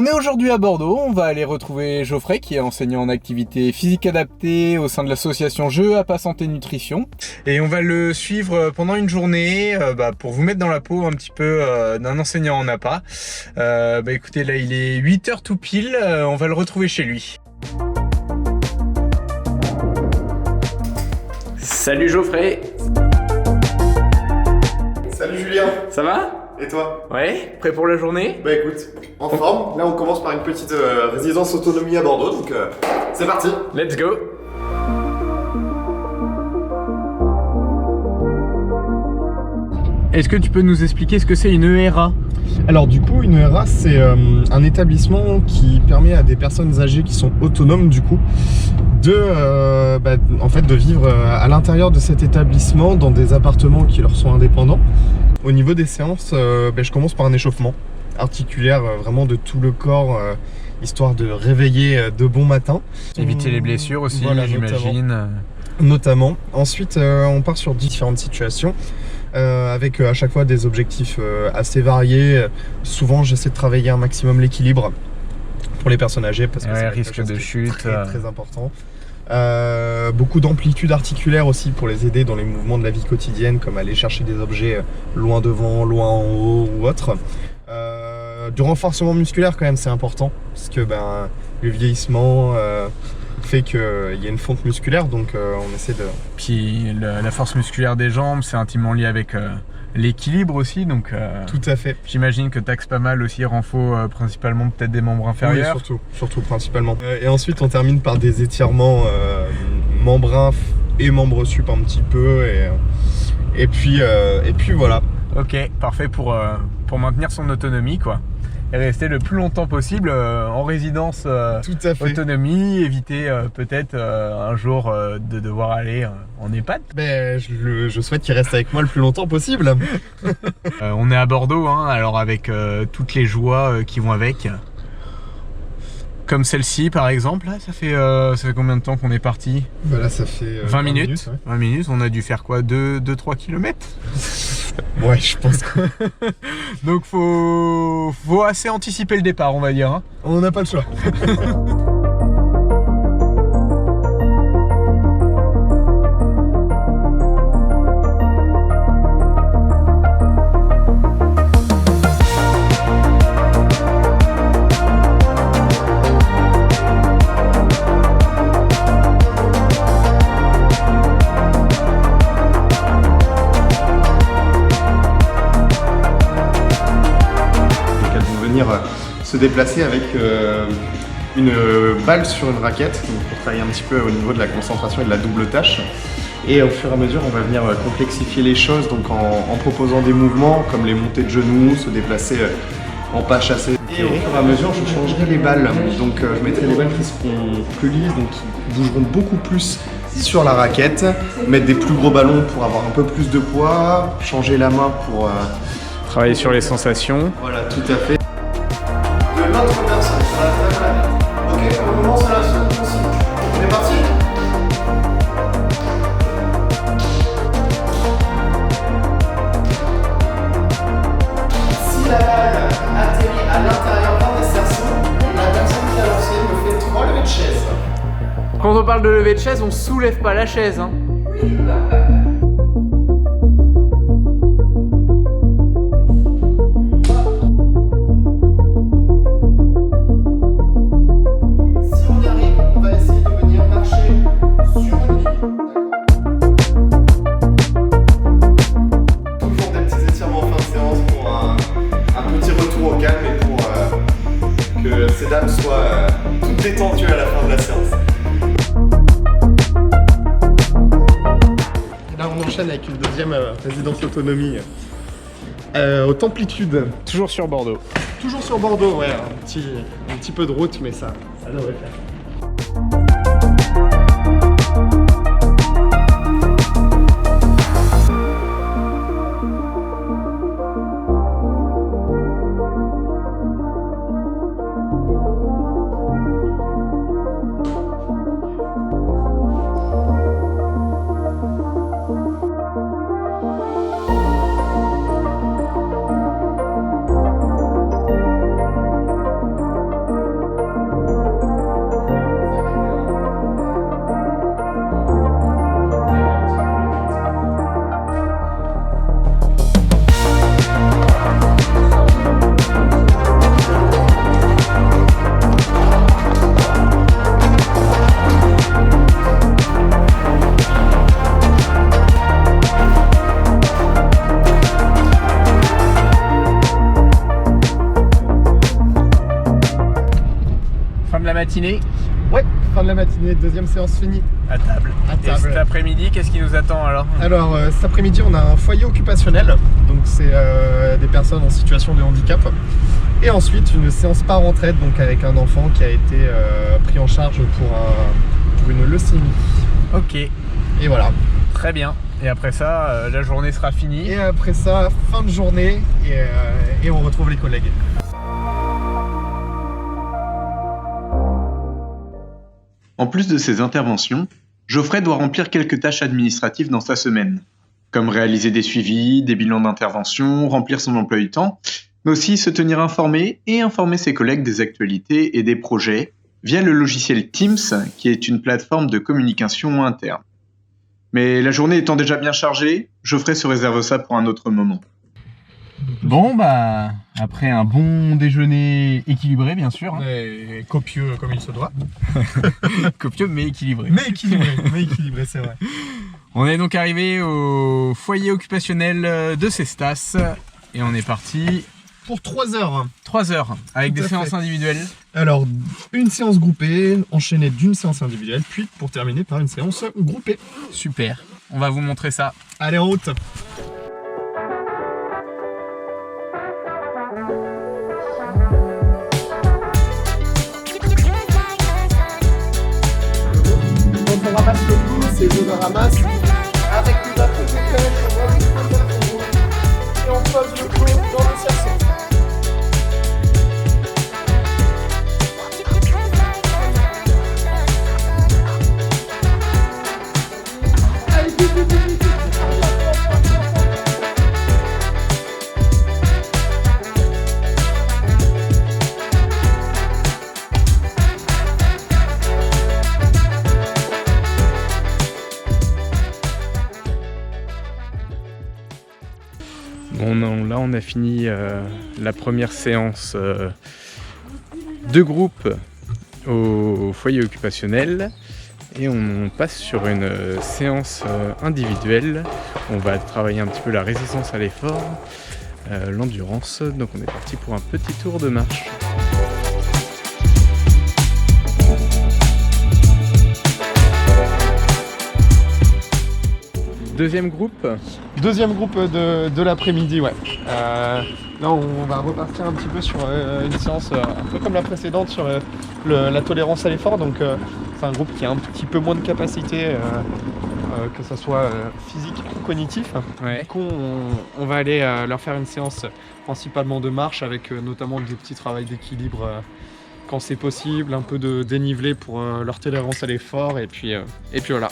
On est aujourd'hui à Bordeaux, on va aller retrouver Geoffrey qui est enseignant en activité physique adaptée au sein de l'association Jeux APA Santé Nutrition. Et on va le suivre pendant une journée pour vous mettre dans la peau un petit peu d'un enseignant en APA. Écoutez, là il est 8h tout pile, on va le retrouver chez lui. Salut Geoffrey. Salut Julien. Ça va? Et toi? Ouais, prêt pour la journée? Bah écoute, en forme. Là on commence par une petite résidence autonomie à Bordeaux, donc c'est parti. Let's go. Est-ce que tu peux nous expliquer ce que c'est une ERA? Alors du coup, une ERA c'est un établissement qui permet à des personnes âgées qui sont autonomes du coup de vivre à l'intérieur de cet établissement dans des appartements qui leur sont indépendants. Au niveau des séances, je commence par un échauffement articulaire vraiment de tout le corps, histoire de réveiller de bon matin. Éviter les blessures aussi, voilà, j'imagine. Notamment. Ensuite, on part sur différentes situations avec à chaque fois des objectifs assez variés. Souvent, j'essaie de travailler un maximum l'équilibre pour les personnes âgées parce que c'est risque de chute très important. Beaucoup d'amplitude articulaire aussi pour les aider dans les mouvements de la vie quotidienne, comme aller chercher des objets loin devant, loin en haut ou autre. Du renforcement musculaire quand même, c'est important parce que le vieillissement fait qu'il y a une fonte musculaire, donc on essaie de... Puis la force musculaire des jambes, c'est intimement lié avec l'équilibre aussi, donc... Tout à fait. J'imagine que t'axes pas mal aussi renfort, principalement peut-être des membres inférieurs. Oui, surtout principalement. Et ensuite on termine par des étirements membres inf et membres sup un petit peu, et puis voilà. Ok, parfait pour maintenir son autonomie quoi. Et rester le plus longtemps possible en résidence Tout à fait. autonomie, éviter peut-être un jour de devoir aller en EHPAD. Je souhaite qu'il reste avec moi le plus longtemps possible. On est à Bordeaux, hein, alors avec toutes les joies qui vont avec. Comme celle-ci par exemple, là, ça fait combien de temps qu'on est parti? Là ça fait 20 minutes. Ouais. 20 minutes, on a dû faire quoi? 2-3 km? Ouais, je pense que... Donc faut assez anticiper le départ, on va dire. Hein. On n'a pas le choix. Se déplacer avec une balle sur une raquette, donc pour travailler un petit peu au niveau de la concentration et de la double tâche. Et au fur et à mesure, on va venir complexifier les choses donc en proposant des mouvements comme les montées de genoux, se déplacer en pas chassé. Et au fur et à mesure, je changerai les balles. Donc je mettrai les balles qui seront plus lisses, donc qui bougeront beaucoup plus sur la raquette, mettre des plus gros ballons pour avoir un peu plus de poids, changer la main pour travailler sur les sensations. Voilà, tout à fait. L'autre personne sur la planète. Ok, on commence à la seconde consigne. On est parti? Si la balle atterrit à l'intérieur d'un des cerceaux, la personne qui a lancé me fait 3 levées de chaise. Quand on parle de lever de chaise, on soulève pas la chaise. Hein. Ces dames soient toutes détendues à la fin de la séance. Là on enchaîne avec une deuxième résidence autonomie haute amplitude. Toujours sur Bordeaux. Toujours sur Bordeaux, ouais, un petit peu de route mais ça devrait faire. matinée. Ouais, fin de la matinée, deuxième séance finie. À table. Et cet après-midi, qu'est-ce qui nous attend alors? Alors cet après-midi, on a un foyer occupationnel, donc c'est des personnes en situation de handicap. Et ensuite une séance parent-traite, donc avec un enfant qui a été pris en charge pour une leucémie. Ok. Et voilà. Très bien. Et après ça, la journée sera finie. Et après ça, fin de journée et on retrouve les collègues. En plus de ces interventions, Geoffrey doit remplir quelques tâches administratives dans sa semaine, comme réaliser des suivis, des bilans d'intervention, remplir son emploi du temps, mais aussi se tenir informé et informer ses collègues des actualités et des projets via le logiciel Teams, qui est une plateforme de communication interne. Mais la journée étant déjà bien chargée, Geoffrey se réserve ça pour un autre moment. Bon bah, après un bon déjeuner équilibré bien sûr. Et copieux comme il se doit. Copieux mais équilibré. Mais équilibré, c'est vrai. On est donc arrivé au foyer occupationnel de Cestas et on est parti Pour 3 heures. 3 heures avec Tout des à séances fait. individuelles. Alors, une séance groupée, enchaînée d'une séance individuelle, puis pour terminer par une séance groupée. Super, on va vous montrer ça. Allez, en route. Quand on ramasse le coup, c'est je le ramasse avec le bateau de pêche, on remonte le bateau et on pose le coup dans le cerceau. Allez, vite, vite, vite, vite. Bon non, là on a fini la première séance de groupe au foyer occupationnel et on passe sur une séance individuelle. On va travailler un petit peu la résistance à l'effort, l'endurance, donc on est parti pour un petit tour de marche. Deuxième groupe. Deuxième groupe de l'après-midi, ouais. Là, on va repartir un petit peu sur une séance un peu comme la précédente sur la tolérance à l'effort. Donc, c'est un groupe qui a un petit peu moins de capacité, que ce soit physique ou cognitif. Ouais. Du coup, on va aller leur faire une séance principalement de marche avec notamment des petits travails d'équilibre quand c'est possible, un peu de dénivelé pour leur tolérance à l'effort et puis voilà.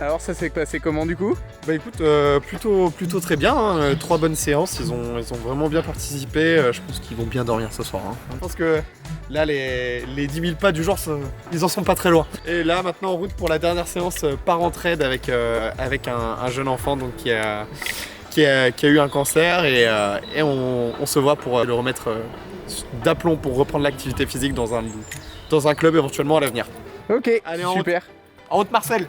Alors ça s'est passé comment du coup? Bah écoute, plutôt très bien, hein. 3 bonnes séances, ils ont vraiment bien participé, je pense qu'ils vont bien dormir ce soir. Hein. Je pense que là les 10 000 pas du jour, ils en sont pas très loin. Et là maintenant en route pour la dernière séance parent-traite avec un jeune enfant donc, qui a eu un cancer et on se voit pour le remettre d'aplomb pour reprendre l'activité physique dans un club éventuellement à l'avenir. Ok, Allez, en super. En route Marcel.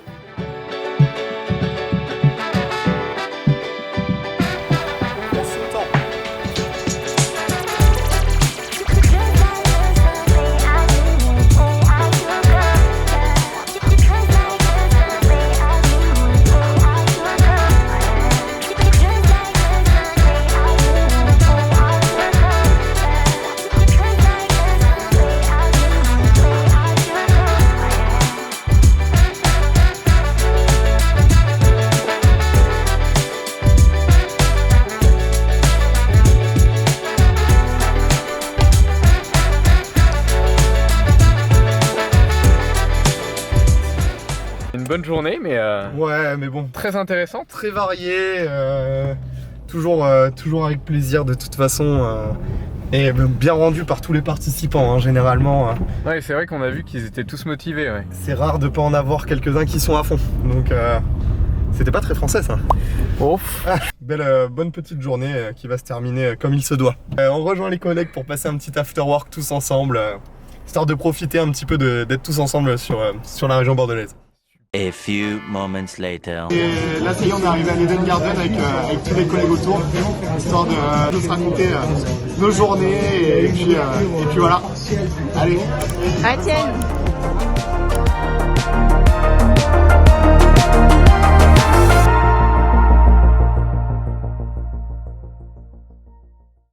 Une bonne journée mais Ouais, mais bon, très intéressante. très varié, toujours avec plaisir de toute façon, et bien rendu par tous les participants, hein, généralement. Ouais, c'est vrai qu'on a vu qu'ils étaient tous motivés. Ouais. C'est rare de pas en avoir quelques-uns qui sont à fond, donc c'était pas très français ça. Ouf. Bonne petite journée qui va se terminer comme il se doit. On rejoint les collègues pour passer un petit after work tous ensemble, histoire de profiter un petit peu d'être tous ensemble sur la région bordelaise. A few moments later. Et là, ça y est, on est arrivé à l'Eden Garden avec tous les collègues autour, histoire de se raconter nos journées et puis voilà. Allez. Ah tiens.